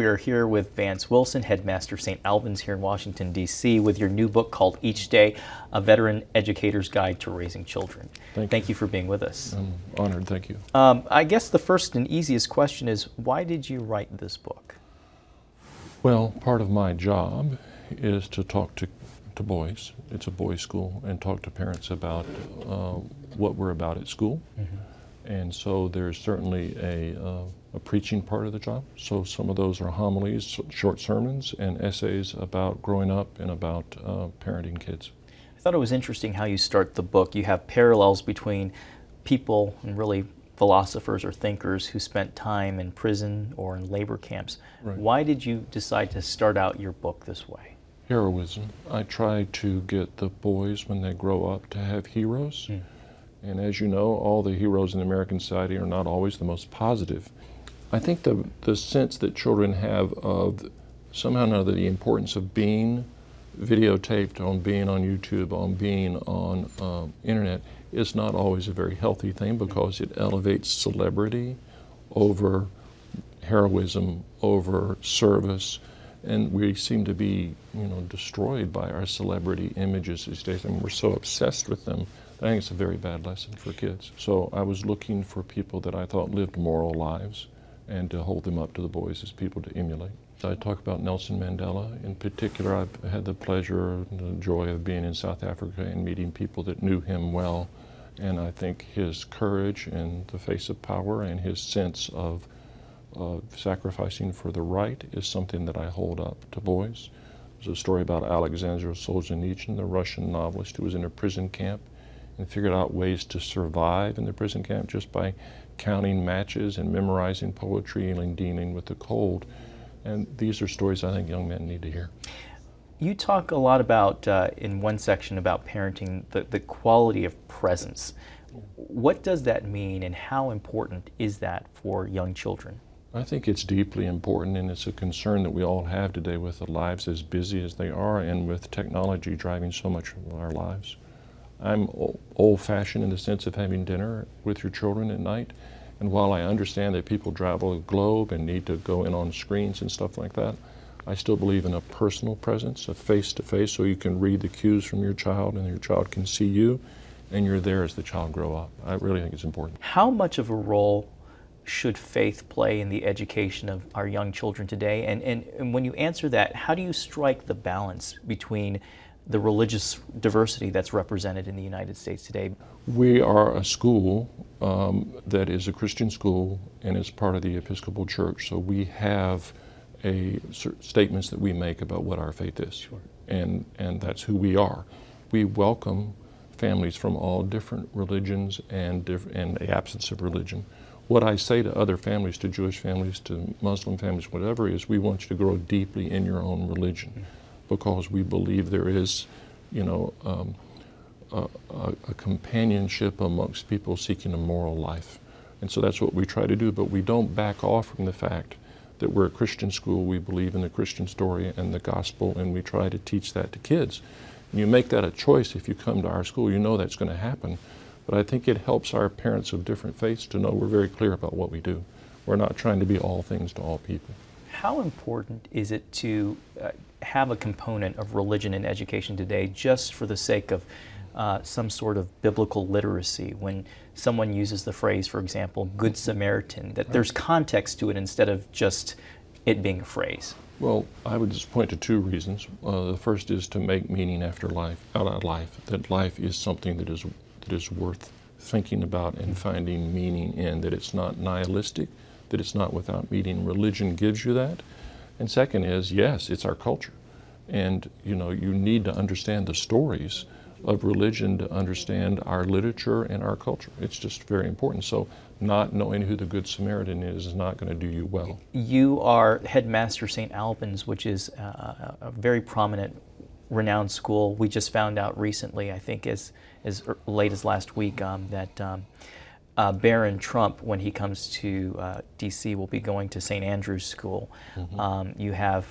We are here with Vance Wilson, Headmaster St. Albans here in Washington, D.C., with your new book called Each Day, A Veteran Educator's Guide to Raising Children. Thank you for being with us. I'm honored, thank you. I guess the first and easiest question is, why did you write this book? Well, part of my job is to talk to boys. It's a boys' school, and talk to parents about what we're about at school. And so there's certainly a preaching part of the job. So some of those are homilies, short sermons, and essays about growing up and about parenting kids. I thought it was interesting how you start the book. You have parallels between people and really philosophers or thinkers who spent time in prison or in labor camps. Right. Why did you decide to start out your book this way? Heroism. I try to get the boys, when they grow up, to have heroes. And as you know, all the heroes in American society are not always the most positive. I think the sense that children have of somehow or another the importance of being videotaped, on being on YouTube, on being on internet, is not always a very healthy thing, because it elevates celebrity over heroism, over service, and we seem to be, destroyed by our celebrity images these days, and we're so obsessed with them. I think it's a very bad lesson for kids. So I was looking for people that I thought lived moral lives, and to hold them up to the boys as people to emulate. I talk about Nelson Mandela. In particular, I've had the pleasure and the joy of being in South Africa and meeting people that knew him well. And I think his courage in the face of power and his sense of sacrificing for the right is something that I hold up to boys. There's a story about Alexander Solzhenitsyn, the Russian novelist who was in a prison camp and figured out ways to survive in the prison camp just by counting matches and memorizing poetry and dealing with the cold. And these are stories I think young men need to hear. You talk a lot about, in one section, about parenting, the quality of presence. What does that mean, and how important is that for young children? I think it's deeply important, and it's a concern that we all have today with the lives as busy as they are and with technology driving so much of our lives. I'm old-fashioned in the sense of having dinner with your children at night, and while I understand that people travel the globe and need to go in on screens and stuff like that, I still believe in a personal presence, a face-to-face, so you can read the cues from your child and your child can see you, and you're there as the child grow up. I really think it's important. How much of a role should faith play in the education of our young children today? And when you answer that, how do you strike the balance between the religious diversity that's represented in the United States today? We are a school that is a Christian school, and it's part of the Episcopal Church, so we have statements that we make about what our faith is. Sure. And that's who we are. We welcome families from all different religions and the absence of religion. What I say to other families, to Jewish families, to Muslim families, whatever, is we want you to grow deeply in your own religion, because we believe there is, a companionship amongst people seeking a moral life. And so that's what we try to do, but we don't back off from the fact that we're a Christian school. We believe in the Christian story and the gospel, and we try to teach that to kids. And you make that a choice if you come to our school. You know that's going to happen. But I think it helps our parents of different faiths to know we're very clear about what we do. We're not trying to be all things to all people. How important is it to have a component of religion in education today, just for the sake of some sort of biblical literacy? When someone uses the phrase, for example, Good Samaritan, that there's context to it instead of just it being a phrase. Well, I would just point to two reasons. The first is to make meaning out of life, that life is something that is worth thinking about and finding meaning in, that it's not nihilistic, that it's not without meaning. Religion gives you that. And second is, yes, it's our culture. And you need to understand the stories of religion to understand our literature and our culture. It's just very important. So not knowing who the Good Samaritan is not going to do you well. You are Headmaster St. Albans, which is a very prominent, renowned school. We just found out recently, I think as late as last week, that Barron Trump, when he comes to D.C., will be going to St. Andrew's School. You have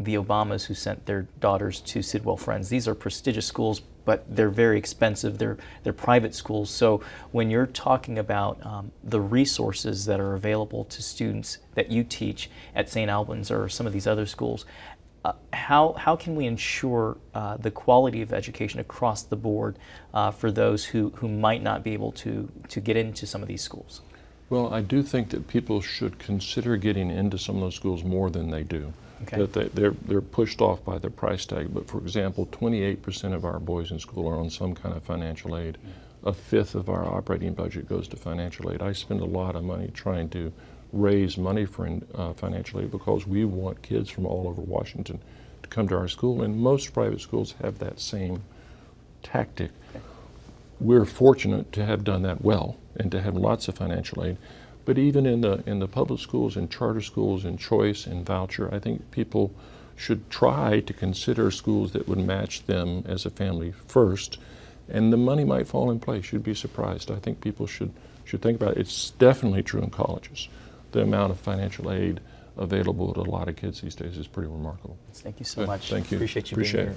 the Obamas who sent their daughters to Sidwell Friends. These are prestigious schools, but they're very expensive. They're private schools. So when you're talking about the resources that are available to students that you teach at St. Albans or some of these other schools, how can we ensure the quality of education across the board for those who might not be able to get into some of these schools? Well, I do think that people should consider getting into some of those schools more than they do. Okay. That they're pushed off by their price tag. But for example, 28% of our boys in school are on some kind of financial aid. A fifth of our operating budget goes to financial aid. I spend a lot of money trying to raise money for financial aid because we want kids from all over Washington to come to our school, and most private schools have that same tactic. Okay. We're fortunate to have done that well and to have lots of financial aid. But even in the public schools and charter schools and choice and voucher, I think people should try to consider schools that would match them as a family first, and the money might fall in place. You'd be surprised. I think people should think about it. It's definitely true in colleges. The amount of financial aid available to a lot of kids these days is pretty remarkable. Thank you so much. Thank you. Appreciate you being here.